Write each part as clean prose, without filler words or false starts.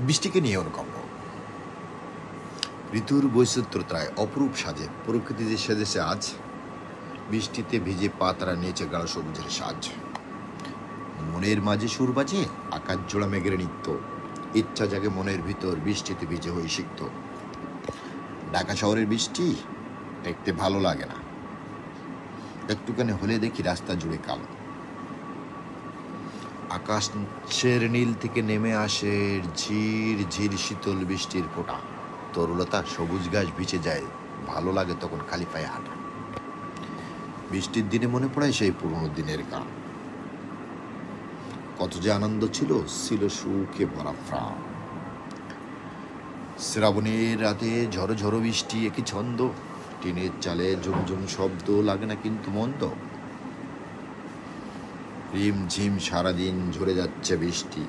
বৃষ্টিকে নিয়ে অনুকম্প। ঋতুর বৈচিত্র্যতায় অপরূপ সাজে প্রকৃতি যে সেজেছে আজ, বৃষ্টিতে ভিজে পাতারা নিয়েছে গাঢ় সবুজের সাজ। মনের মাঝে সুর বাজে আকাশ জোড়া মেঘের নৃত্য, ইচ্ছা জাগে মনের ভিতর বৃষ্টিতে ভিজে হয়ে সিক্ত। ঢাকা শহরের বৃষ্টি দেখতে ভালো লাগে না, একটুখানি হলে দেখি রাস্তা জুড়ে কালো। আকাশের নীল থেকে নেমে আসে ঝির ঝির শীতল বৃষ্টির ফোঁটা, তরুলতা সবুজ ঘাস ভিজে যায়, ভালো লাগে তখন খালি পায়ে হাঁটা। বৃষ্টির দিনে মনে পড়ে সেই পুরনো দিনের গান, কত যে আনন্দ ছিল, ছিল সুখে ভরা প্রাণ। শ্রাবণের রাতে ঝড়ো ঝড়ো বৃষ্টি একই ছন্দ, টিনের চালে ঝুমঝুম শব্দ লাগে না কিন্তু মন্দ। রিম ঝিম সারাদিন ঝরে যাচ্ছে বৃষ্টি,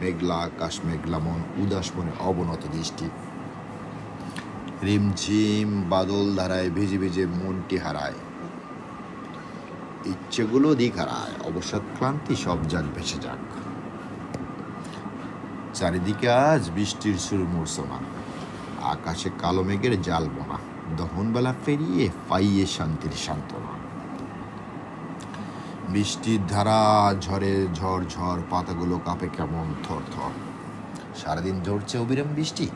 মেঘলা আকাশ মেঘলা মন, উদাস মনে অবনত দৃষ্টি। রিমঝিম বাদল ধারায় ভিজে ভিজে মনটি হারায়, ইচ্ছেগুলো দিক হারায়, অবসাদ ক্লান্তি সব যাক ভেসে যাক। চারিদিকে আজ বৃষ্টির সুর মূর্ছনা, আকাশে কালো মেঘের জাল বোনা, দহনবেলা পেরিয়ে পাইয়ে শান্তির সান্ত্বনা। বৃষ্টির ধারা ঝড়ে ঝড় ঝড়, পাতাগুলো কাঁপে কেমন থর থর। সারাদিন ঝরছে অবিরাম বৃষ্টি,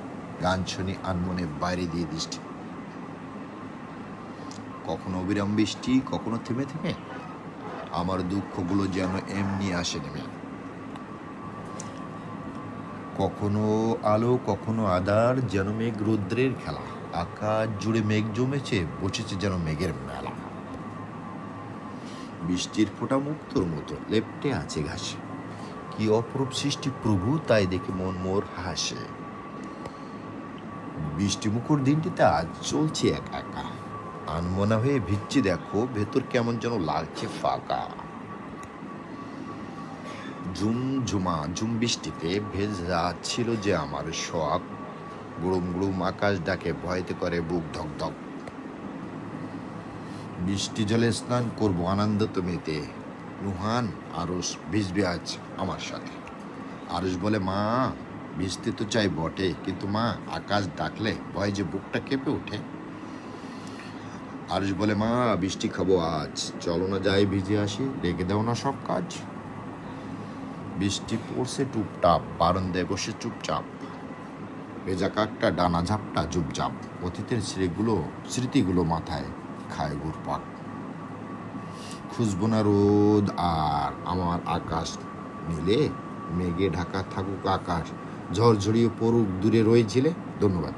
গান শুনি আনমনে বাইরে দিয়ে দৃষ্টি। কখনো অবিরাম বৃষ্টি, কখনো থেমে থেমে, আমার দুঃখগুলো যেন এমনি আসে নেমে। কখনো আলো কখনো আধার, যেন মেঘ রৌদ্রের খেলা, আকাশ জুড়ে মেঘ জমেছে, বসেছে যেন মেঘের মেলা। বৃষ্টির ফোঁটা মুক্তোর মতো লেপ্টে আছে ঘাসে, কি অপরূপ সৃষ্টি প্রভু, তাই দেখে মন মোর হাসে। বৃষ্টি মুখর দিনটিতে আজ চলছে একা একা, আনমনা হয়ে ভিজছি দেখো, ভেতর কেমন যেন লাগছে ফাঁকা। ঝুমঝুমা ঝুম বৃষ্টিতে ভেজা ছিল যে আমার শখ, গুড়ুম গুড়ুম আকাশ ডাকে ভয়তে করে বুক ধক ধক। বৃষ্টি জলে স্নান করবো আনন্দ তুমিতে, রুহান আরস ভিজবে আজ আমার সাথে। আরস বলে মা ভিজতে তো চাই বটে, কিন্তু মা আকাশ ডাকলে ভয় যে বুকটা কেঁপে ওঠে। আরস বলে মা বৃষ্টি খাবো আজ, চলো না যাই ভিজে আসি, রেখে দাও না সব কাজ। বৃষ্টি পড়ছে টুপটাপ, বারান্দায় বসে চুপচাপ, ভেজা কাকটা ডানা ঝাপটা চুপচাপ, অতীতের স্মৃতিগুলো মাথায় খায় ঘুরপাক। খুঁজবো না রোদ আর আমার আকাশ নীলে, মেঘে ঢাকা থাকুক আকাশ, ঝড় ঝড়িয়ে পড়ুক দূরে রয়েছিলে। ধন্যবাদ।